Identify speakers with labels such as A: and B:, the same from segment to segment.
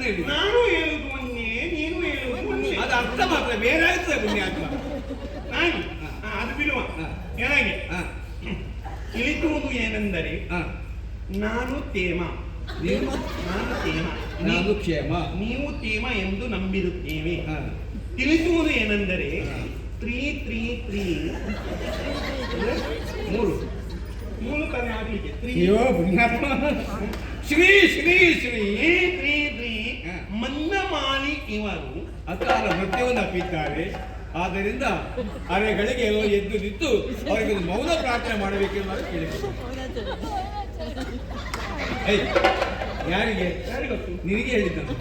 A: ಹೇಳಿ.
B: ನಾನು ಹೇಳುದು ಮೊನ್ನೆ, ನೀನು ಹೇಳುದು ಮೊನ್ನೆ.
A: ಅದು ಅರ್ಥ ಮಾತ್ರ ಬೇರೆ ಆಗ್ತದೆ ಪುಣ್ಯಾತ್ಮ.
B: ಹಾಗೆ ಅದು ಬಿಡುವ. ಹೇಗೆ ಇಳಿಸುವುದು ಏನೆಂದರೆ ನಾನು ತೇಮ, ನಾನು ತೇಮ,
A: ನಾನು ಕ್ಷೇಮ,
B: ನೀವು ತೇಮ ಎಂದು ನಂಬಿರುತ್ತೇವೆ. ತಿಳಿಸುವುದು ಏನೆಂದರೆ 3 ಮೂರು ಕಲೆ ಆಗಲಿಕ್ಕೆ
A: ಶ್ರೀ ಶ್ರೀ ಶ್ರೀ
B: 3 ಮನ್ನಮಾಲಿ ಇವರು
A: ಅಕಾಲ ಮೃತ್ಯುವನ್ನು ಅಪ್ಪಿದ್ದಾರೆ. ಆದ್ದರಿಂದ ಅರೆಗಳಿಗೆ ಎಲ್ಲ ಎದ್ದು ನಿಂತು ಅವರಿಗೆ ಮೌನ ಪ್ರಾರ್ಥನೆ ಮಾಡಬೇಕೆಂಬ ಕೇಳಿದರು. ಯಾರಿಗೆ? ನಿನಗೆ ಹೇಳಿದ್ದನು.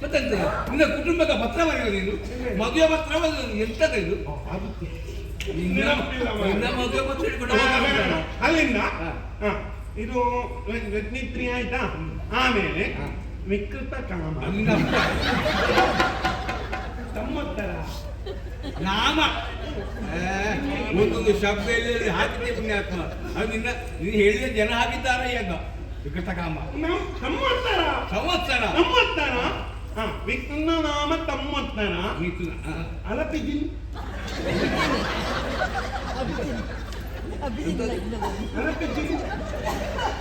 A: ಮತ್ತೆ ನಿನ್ನ ಕುಟುಂಬಕ್ಕೆ ಪತ್ರ ಬರೆಯೋದು ನೀನು, ಮದುವೆ ಪತ್ರ ಎಂತದ ಇದು? ನಿನ್ನ ಮದುವೆ ಪತ್ರ ಹಿಡ್ಕೊಂಡು
B: ಅಲ್ಲಿಂದ ಇದು ರತ್ನಿತ್ರಿ ಆಯ್ತಾ, ಆಮೇಲೆ ವಿಕೃತ ಕಾಮ, ತಮ್ಮತ್ತರ
A: ನಾಮ, ಒಂದೊಂದು ಶಬ್ದ ಎಲ್ಲ ಹಾಕಿದ್ದೆ ಪುಣ್ಯಾತ್ಮ. ಅದು ನೀನು ಹೇಳಿದ ಜನ ಹಾಕಿದ್ದಾರೆ ಈಗ. ವಿಕೃತ ಕಾಮ,
B: ಸಂವತ್ಸರ,
A: ಸಂವತ್ಸರ,
B: ಸಂವತ್ಸರ, ವಿಷ್ಣು ನಾಮ ತಮ್ಮತ್ತರ, ಅಲಪಿಜಿನ್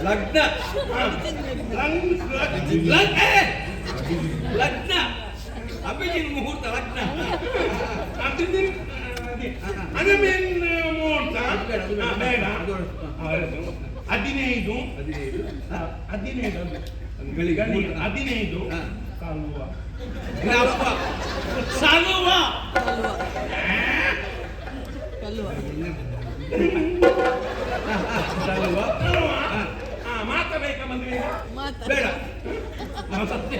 A: ಲಗ್ನ, ಲಗ್ನ, ಅಭಿಜಿನ್ ಮುಹೂರ್ತ, ಲಗ್ನ,
B: ಅಗಮೇನ್ ಮುಹೂರ್ತ ಬೇಡ. 15 ಕಾಲುವ
A: ಸಾಲುವ
B: ಮಾತಬೇಕ ಮದುವೆ
A: ಬೇಡ. ಸತ್ಯ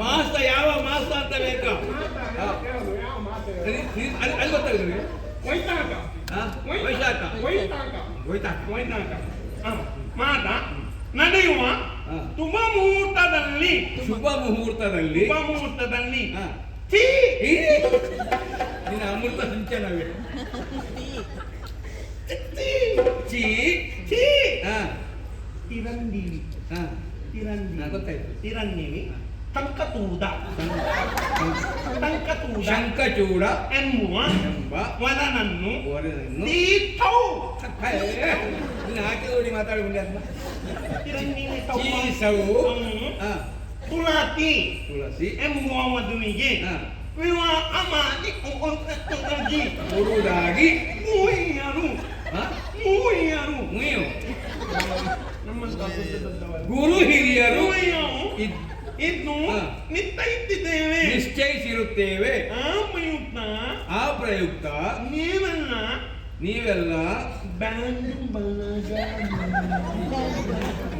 A: ಮಾಸ ಯಾವ ಮಾಸ ಅಂತ ಬೇಕಾ? ಅಲ್ಲಿ ಗೊತ್ತಾಗಿದೆ.
B: ವೈತಾಕ,
A: ವೈಶಾಖ,
B: ವೈತಾಕ ಮಾತ ನಡೆಯುವ ಶುಭ ಮುಹೂರ್ತದಲ್ಲಿ,
A: ಶುಭ ಮುಹೂರ್ತದಲ್ಲಿ,
B: ಶುಭ ಮುಹೂರ್ತದಲ್ಲಿ
A: ನಿನ್ನ ಅಮೃತ ಸಿಂಚನವೇ
B: ತಿರಂದಿವಿ,
A: ಗೊತ್ತಾಯ್ತು.
B: ತಿರಂದಿವಿ ಟಂಕತೂಡ,
A: ಶಂಕಚೂಡ
B: ಎಂಬ ವರನನ್ನು
A: ಹಾಕಿ ನೋಡಿ ಮಾತಾಡಿ
B: ತುಳಸಿ
A: ತುಳಸಿ
B: ಎಂಬುವ ಮದುವಿಗೆ ವಿವಾಹ ಮಾಡಿ
A: ಕೊಡುವುದಾಗಿ
B: ಮೂಹಿಯರು
A: ಗುರು ಹಿರಿಯರು
B: ಇನ್ನು ನಿಶ್ಚಯಿಸಿದ್ದೇವೆ,
A: ನಿಶ್ಚಯಿಸಿರುತ್ತೇವೆ. ಆ ಪ್ರಯುಕ್ತ ನೀವೆಲ್ಲ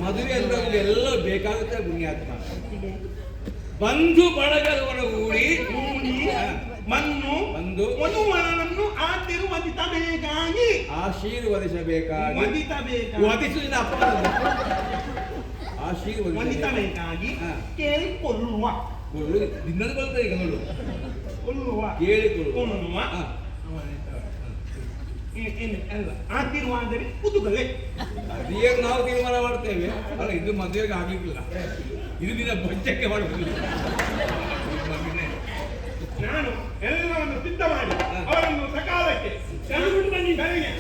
A: ಮದುವೆ ಎಲ್ಲ ಬೇಕಾಗುತ್ತೆ ಪುಣ್ಯಾತ್ಮ. ಬಂಧು ಬಳಗದವರಗೂಡಿ
B: ಬಂದು ವಧುವರನನ್ನು ಆಶೀರ್ವದಿಸಬೇಕಾಗಿ, ವಧಿಸುವುದಿಲ್ಲ ಅಪ್ಪ, ಆಶೀರ್ವದಿಸಬೇಕಾಗಿ ಕೇಳಿಕೊಳ್ಳುವ,
A: ದಿನದ ಬರ್ತದೆ ಈಗ ನೋಡು,
B: ಕೇಳಿಕೊಳ್ಳುವ ಆಶೀರ್ವಾದವೇ ಕುತೂಹಲ.
A: ಅದೇನು ನಾವು ತೀರ್ಮಾನ ಮಾಡ್ತೇವೆ ಅಲ್ಲ, ಇದು ಮದುವೆಗೆ ಆಗ್ಲಿಕ್ಕಿಲ್ಲ, ಇದು ದಿನ ಬಚ್ಚಕ್ಕೆ ಮಾಡುವುದಿಲ್ಲ.
B: ನಾನು ಎಲ್ಲವನ್ನು ಸಿದ್ಧ ಮಾಡಿ ಅವರನ್ನು ಸಕಾಲಕ್ಕೆ ಬೆಳಗ್ಗೆ